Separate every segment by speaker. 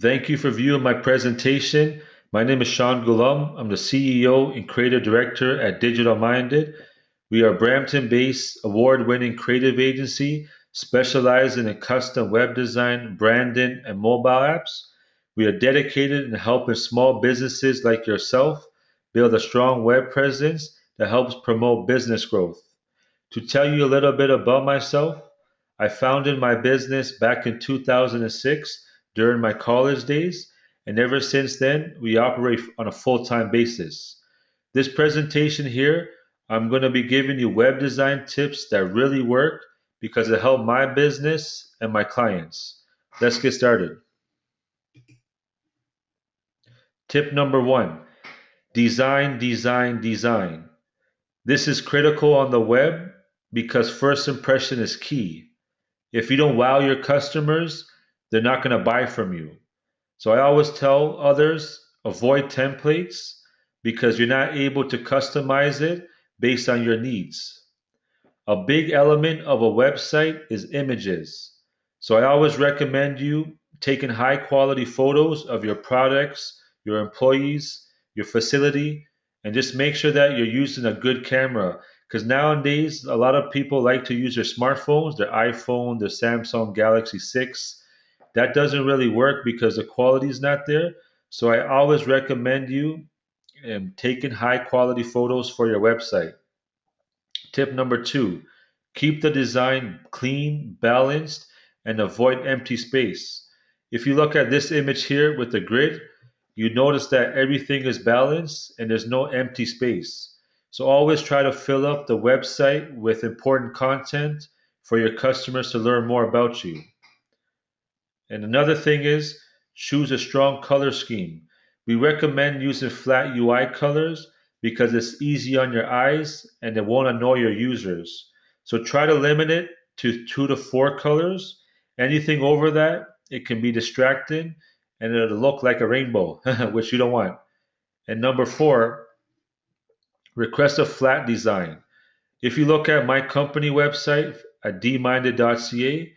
Speaker 1: Thank you for viewing my presentation. My name is Shaun Ghulam. I'm the CEO and Creative Director at Digital Minded. We are a Brampton-based, award-winning creative agency specializing in custom web design, branding, and mobile apps. We are dedicated in helping small businesses like yourself build a strong web presence that helps promote business growth. To tell you a little bit about myself, I founded my business back in 2006 during my college days, and ever since then, we operate on a full time basis. This presentation here, I'm going to be giving you web design tips that really work because it helped my business and my clients. Let's get started. Tip number one: design, design, design. This is critical on the web because first impression is key. If you don't wow your customers, they're not going to buy from you. So I always tell others avoid templates because you're not able to customize it based on your needs. A big element of a website is images. So I always recommend you taking high quality photos of your products, your employees, your facility, and just make sure that you're using a good camera. Because nowadays, a lot of people like to use their smartphones, their iPhone, their Samsung Galaxy 6. That doesn't really work because the quality is not there. So I always recommend you taking high quality photos for your website. Tip number two: keep the design clean, balanced, and avoid empty space. If you look at this image here with the grid, you notice that everything is balanced and there's no empty space. So always try to fill up the website with important content for your customers to learn more about you. And another thing is choose a strong color scheme. We recommend using flat UI colors because it's easy on your eyes and it won't annoy your users. So try to limit it to 2 to 4 colors. Anything over that, it can be distracting and it'll look like a rainbow, which you don't want. And number four, request a flat design. If you look at my company website at dminded.ca,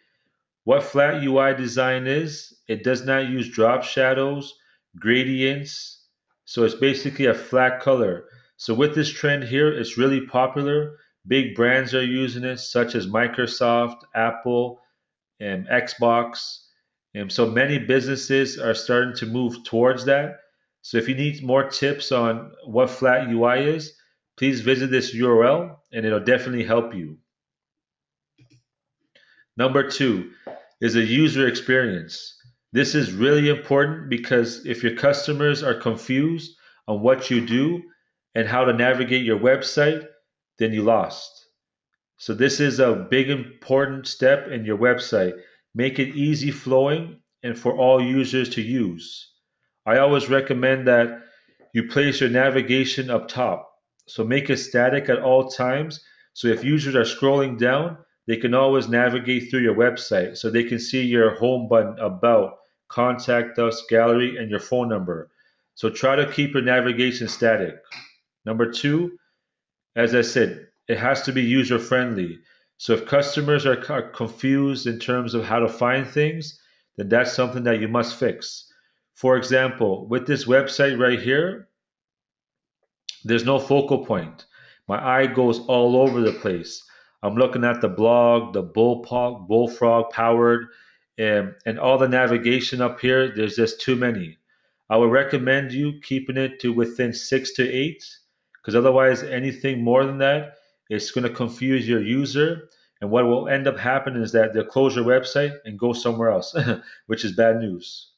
Speaker 1: what flat UI design is, it does not use drop shadows, gradients, so it's basically a flat color. So with this trend here, it's really popular. Big brands are using it, such as Microsoft, Apple, and Xbox. And so many businesses are starting to move towards that. So if you need more tips on what flat UI is, please visit this URL and it'll definitely help you. Number two is a user experience. This is really important because if your customers are confused on what you do and how to navigate your website, then you lost. So this is a big important step in your website. Make it easy flowing and for all users to use. I always recommend that you place your navigation up top. So make it static at all times. So if users are scrolling down, they can always navigate through your website. So they can see your home button, about, contact us, gallery, and your phone number. So try to keep your navigation static. Number two, as I said, it has to be user friendly. So if customers are confused in terms of how to find things, then that's something that you must fix. For example, with this website right here, there's no focal point. My eye goes all over the place. I'm looking at the blog, the bullfrog powered, and all the navigation up here. There's just too many. I would recommend you keeping it to within 6 to 8, because otherwise, anything more than that, it's going to confuse your user. And what will end up happening is that they'll close your website and go somewhere else, which is bad news.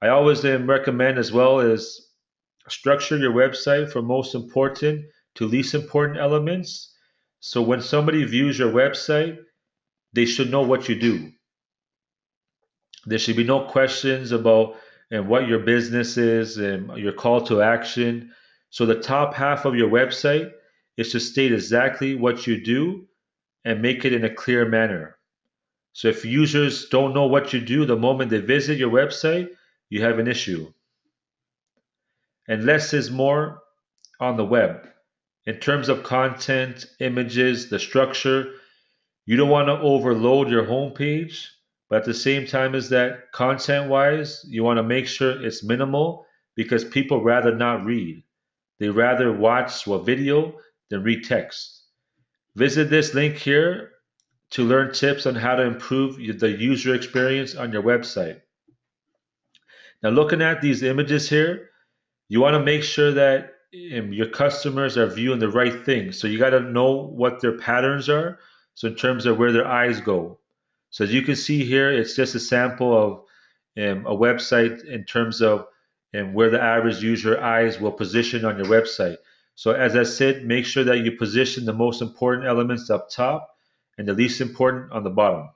Speaker 1: I always recommend as well is structure your website from most important to least important elements. So when somebody views your website, they should know what you do. There should be no questions about and what your business is and your call to action. So the top half of your website is to state exactly what you do and make it in a clear manner. So if users don't know what you do the moment they visit your website, you have an issue. And less is more on the web. In terms of content, images, the structure, you don't want to overload your homepage. But at the same time, is that content wise, you want to make sure it's minimal because people rather not read. They rather watch a video than read text. Visit this link here to learn tips on how to improve the user experience on your website. Now, looking at these images here, you want to make sure that your customers are viewing the right thing. So you got to know what their patterns are. So in terms of where their eyes go. So as you can see here, it's just a sample of a website in terms of where the average user eyes will position on your website. So as I said, make sure that you position the most important elements up top and the least important on the bottom.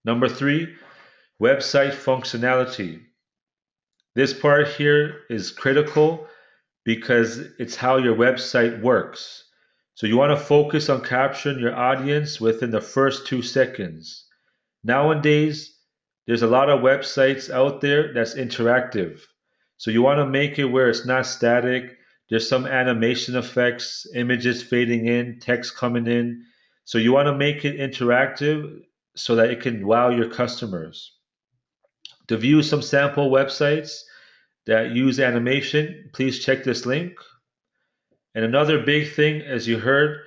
Speaker 1: Number three, website functionality. This part here is critical because it's how your website works. So you want to focus on capturing your audience within the first 2 seconds. Nowadays, there's a lot of websites out there that's interactive. So you want to make it where it's not static. There's some animation effects, images fading in, text coming in. So you want to make it interactive so that it can wow your customers. To view some sample websites that use animation, please check this link. And another big thing, as you heard,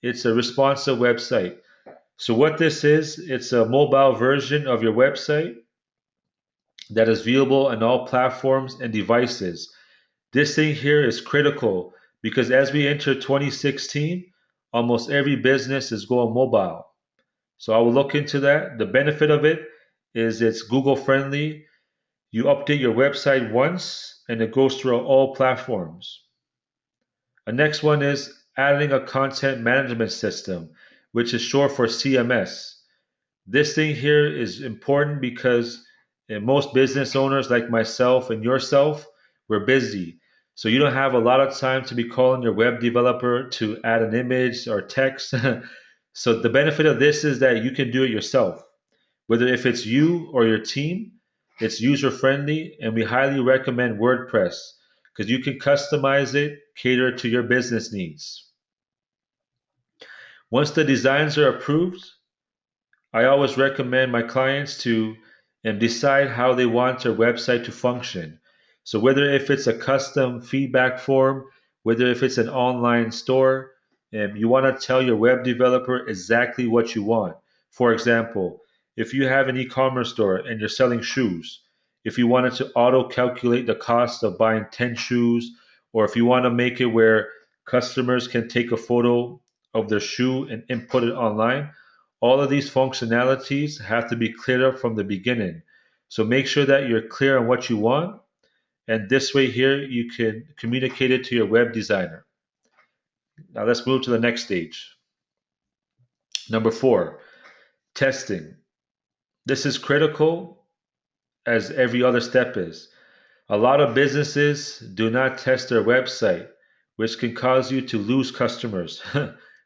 Speaker 1: it's a responsive website. So what this is, it's a mobile version of your website that is viewable on all platforms and devices. This thing here is critical because as we enter 2016, almost every business is going mobile. So I will look into that. The benefit of it is it's Google friendly. You update your website once and it goes through all platforms. The next one is adding a content management system, which is short for CMS. This thing here is important because most business owners like myself and yourself, we're busy. So you don't have a lot of time to be calling your web developer to add an image or text. So the benefit of this is that you can do it yourself. Whether if it's you or your team, it's user friendly and we highly recommend WordPress because you can customize it, cater to your business needs. Once the designs are approved, I always recommend my clients to decide how they want their website to function. So whether if it's a custom feedback form, whether if it's an online store, you want to tell your web developer exactly what you want. For example, if you have an e-commerce store and you're selling shoes, if you wanted to auto calculate the cost of buying 10 shoes, or if you want to make it where customers can take a photo of their shoe and input it online, all of these functionalities have to be cleared up from the beginning. So make sure that you're clear on what you want. And this way here, you can communicate it to your web designer. Now let's move to the next stage. Number four, testing. This is critical as every other step is. A lot of businesses do not test their website, which can cause you to lose customers,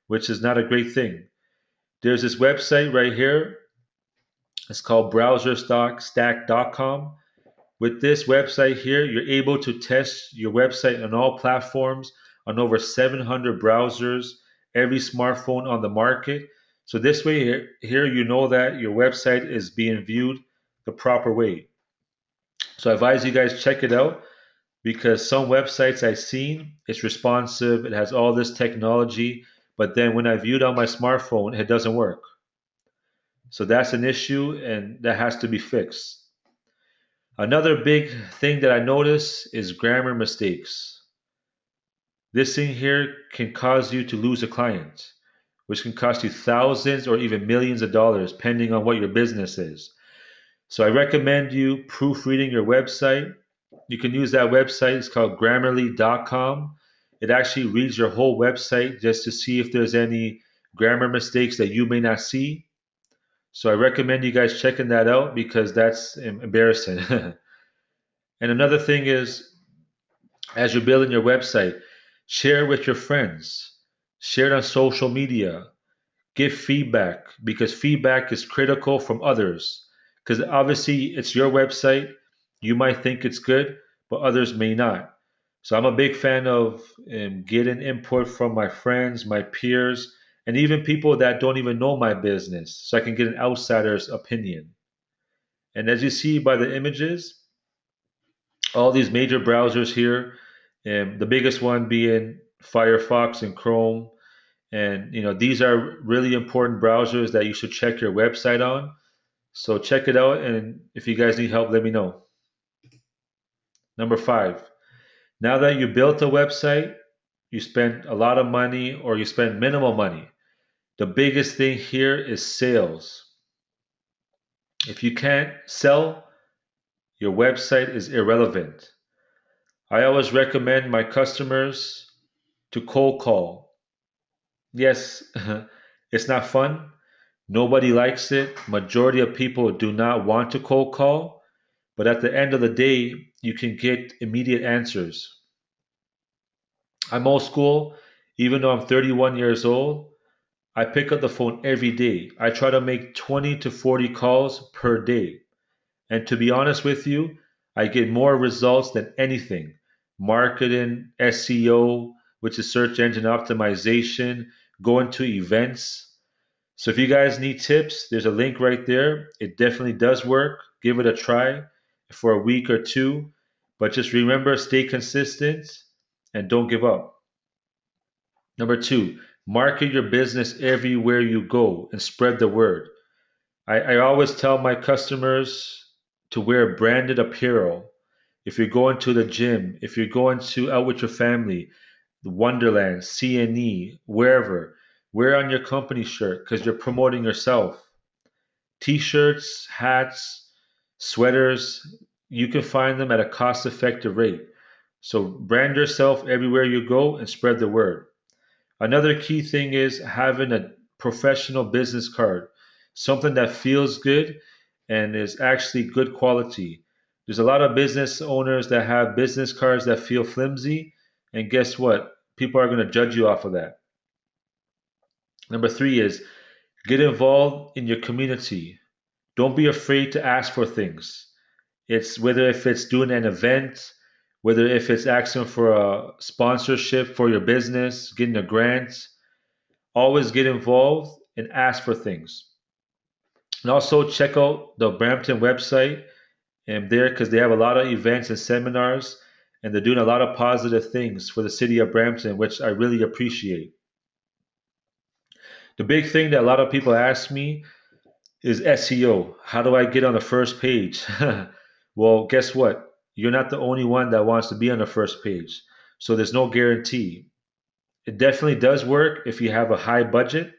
Speaker 1: which is not a great thing. There's this website right here. It's called browserstack.com. With this website here, you're able to test your website on all platforms, on over 700 browsers, every smartphone on the market. So this way here you know that your website is being viewed the proper way. So I advise you guys check it out because some websites I've seen, it's responsive, it has all this technology, but then when I view it on my smartphone, it doesn't work. So that's an issue and that has to be fixed. Another big thing that I notice is grammar mistakes. This thing here can cause you to lose a client, which can cost you thousands or even millions of dollars, depending on what your business is. So I recommend you proofreading your website. You can use that website. It's called grammarly.com. It actually reads your whole website just to see if there's any grammar mistakes that you may not see. So I recommend you guys checking that out because that's embarrassing. And another thing is, as you're building your website, share with your friends, share it on social media, give feedback because feedback is critical from others. Because obviously, it's your website. You might think it's good, but others may not. So I'm a big fan of getting input from my friends, my peers, and even people that don't even know my business, so I can get an outsider's opinion. And as you see by the images, all these major browsers here, the biggest one being Firefox and Chrome, and these are really important browsers that you should check your website on. So check it out, and if you guys need help, let me know. Number five, now that you built a website, you spent a lot of money or you spent minimal money. The biggest thing here is sales. If you can't sell, your website is irrelevant. I always recommend my customers to cold call. Yes, it's not fun. Nobody likes it. Majority of people do not want to cold call, but at the end of the day, you can get immediate answers. I'm old school, even though I'm 31 years old. I pick up the phone every day. I try to make 20 to 40 calls per day. And to be honest with you, I get more results than anything. Marketing, SEO, which is search engine optimization, going to events. So if you guys need tips, there's a link right there. It definitely does work. Give it a try for a week or two. But just remember, stay consistent and don't give up. Number two, market your business everywhere you go and spread the word. I always tell my customers to wear branded apparel. If you're going to the gym, if you're going to out with your family, the Wonderland, CNE, wherever, wear on your company shirt because you're promoting yourself. T-shirts, hats, sweaters, you can find them at a cost-effective rate. So brand yourself everywhere you go and spread the word. Another key thing is having a professional business card, something that feels good and is actually good quality. There's a lot of business owners that have business cards that feel flimsy, and guess what? People are going to judge you off of that. Number three is get involved in your community. Don't be afraid to ask for things. It's whether if it's doing an event, whether if it's asking for a sponsorship for your business, getting a grant, always get involved and ask for things. And also check out the Brampton website and there because they have a lot of events and seminars and they're doing a lot of positive things for the city of Brampton, which I really appreciate. The big thing that a lot of people ask me is SEO. How do I get on the first page? Well, guess what? You're not the only one that wants to be on the first page. So there's no guarantee. It definitely does work if you have a high budget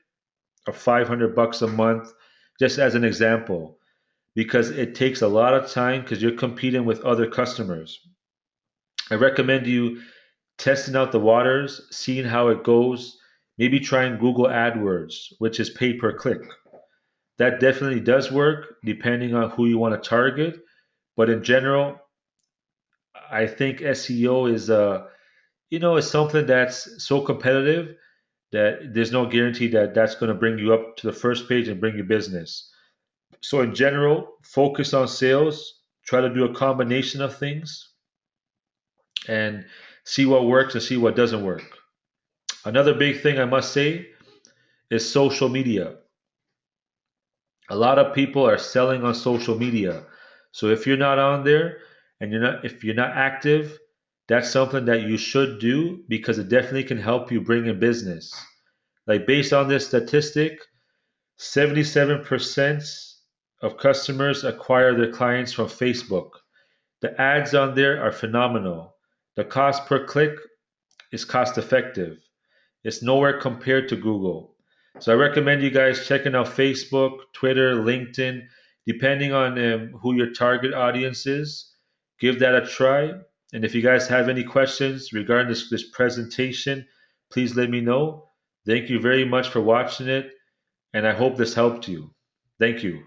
Speaker 1: of 500 bucks a month, just as an example, because it takes a lot of time because you're competing with other customers. I recommend you testing out the waters, seeing how it goes, maybe trying Google AdWords, which is pay per click. That definitely does work depending on who you want to target. But in general, I think SEO is something that's so competitive that there's no guarantee that that's going to bring you up to the first page and bring you business. So in general, focus on sales, try to do a combination of things and see what works and see what doesn't work. Another big thing I must say is social media. A lot of people are selling on social media. So if you're not on there and if you're not active, that's something that you should do because it definitely can help you bring in business. Like based on this statistic, 77% of customers acquire their clients from Facebook. The ads on there are phenomenal. The cost per click is cost effective. It's nowhere compared to Google. So I recommend you guys checking out Facebook, Twitter, LinkedIn, depending on who your target audience is. Give that a try. And if you guys have any questions regarding this presentation, please let me know. Thank you very much for watching it, and I hope this helped you. Thank you.